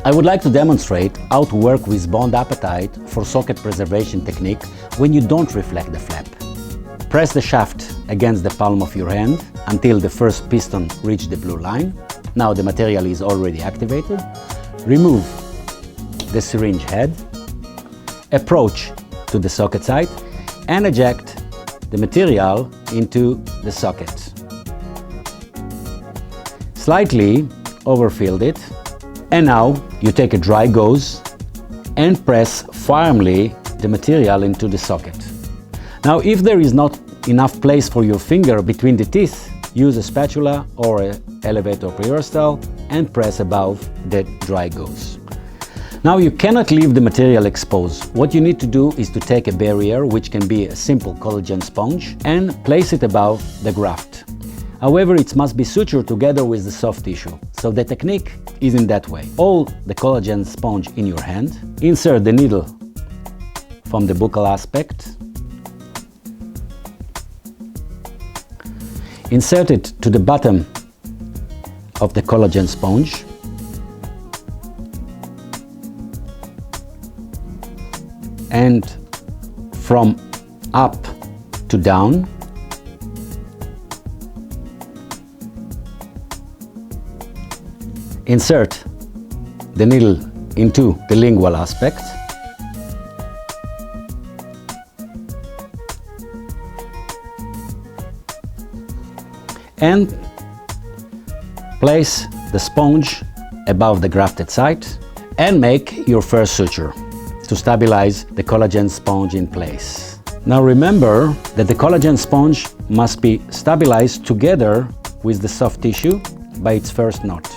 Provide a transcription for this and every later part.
I would like to demonstrate how to work with Bond Apatite for socket preservation technique when you don't reflect the flap. Press the shaft against the palm of your hand until the first piston reaches the blue line. Now the material is already activated. Remove the syringe head, approach to the socket side and eject the material into the socket. Slightly overfill it, and now you take a dry gauze and press firmly the material into the socket. Now if there is not enough place for your finger between the teeth, use a spatula or an elevator pre-style and press above the dry gauze. Now you cannot leave the material exposed. What you need to do is to take a barrier, which can be a simple collagen sponge, and place it above the graft. However, it must be sutured together with the soft tissue. So the technique is in that way. Hold the collagen sponge in your hand, insert the needle from the buccal aspect, insert it to the bottom of the collagen sponge, and from up to down, insert the needle into the lingual aspect, and place the sponge above the grafted site and make your first suture to stabilize the collagen sponge in place. Now remember that the collagen sponge must be stabilized together with the soft tissue by its first knot.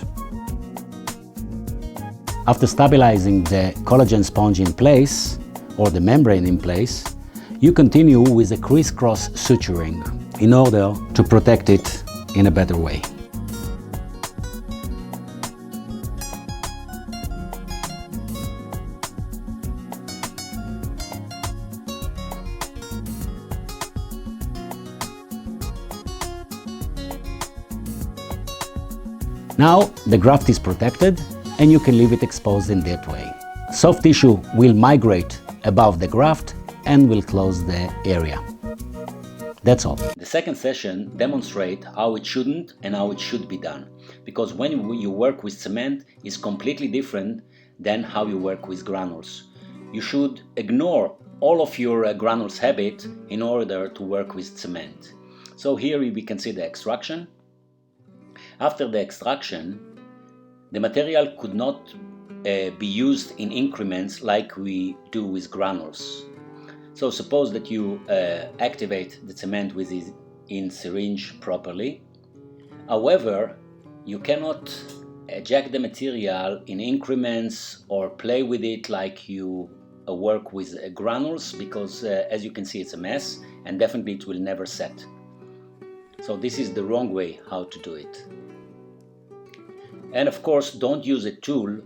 After stabilizing the collagen sponge in place, or the membrane in place, you continue with a crisscross suturing in order to protect it in a better way. Now the graft is protected and you can leave it exposed in that way. Soft tissue will migrate above the graft and will close the area. That's all. The second session demonstrates how it shouldn't and how it should be done. Because when you work with cement, it's completely different than how you work with granules. You should ignore all of your granules habit in order to work with cement. So here we can see the extraction. After the extraction, the material could not be used in increments like we do with granules. So suppose that you activate the cement with it in syringe properly. However, you cannot eject the material in increments or play with it like you work with granules, because as you can see, it's a mess and definitely it will never set. So this is the wrong way how to do it. And of course, don't use a tool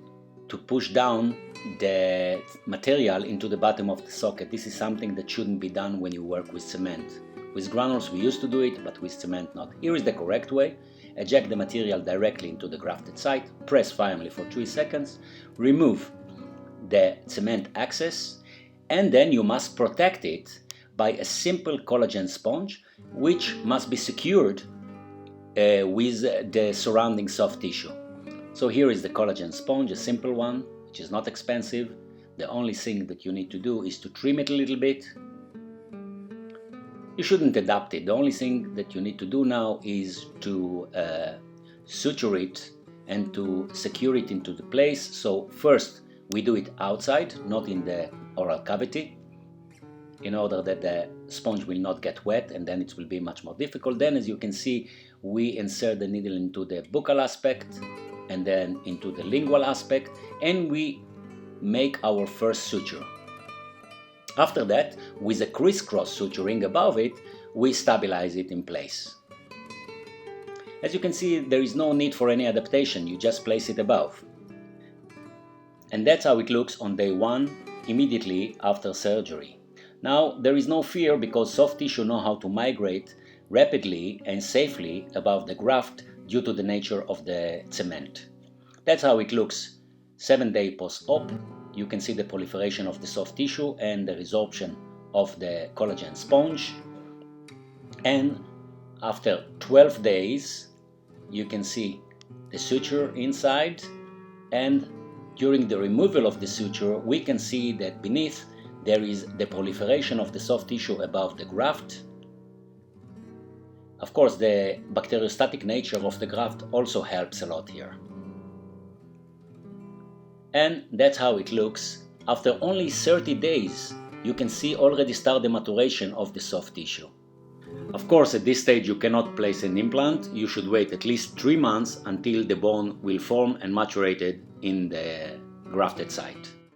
to push down the material into the bottom of the socket. This is something that shouldn't be done when you work with cement. With granules we used to do it, but with cement not. Here is the correct way. Eject the material directly into the grafted site, press firmly for 3 seconds, remove the cement access, and then you must protect it by a simple collagen sponge, which must be secured with the surrounding soft tissue. So here is the collagen sponge, a simple one, which is not expensive. The only thing that you need to do is to trim it a little bit. You shouldn't adapt it. The only thing that you need to do now is to suture it and to secure it into the place. So first we do it outside, not in the oral cavity, in order that the sponge will not get wet, and then it will be much more difficult. Then, as you can see, we insert the needle into the buccal aspect and then into the lingual aspect, and we make our first suture. After that, with a crisscross suturing above it, we stabilize it in place. As you can see, there is no need for any adaptation, you just place it above. And that's how it looks on day 1, immediately after surgery. Now, there is no fear because soft tissue know how to migrate rapidly and safely above the graft due to the nature of the cement. That's how it looks 7 days post-op, you can see the proliferation of the soft tissue and the resorption of the collagen sponge. And after 12 days, you can see the suture inside, and during the removal of the suture, we can see that beneath there is the proliferation of the soft tissue above the graft. Of course, the bacteriostatic nature of the graft also helps a lot here. And that's how it looks. After only 30 days, you can see already start the maturation of the soft tissue. Of course, at this stage you cannot place an implant. You should wait at least 3 months until the bone will form and maturated in the grafted site.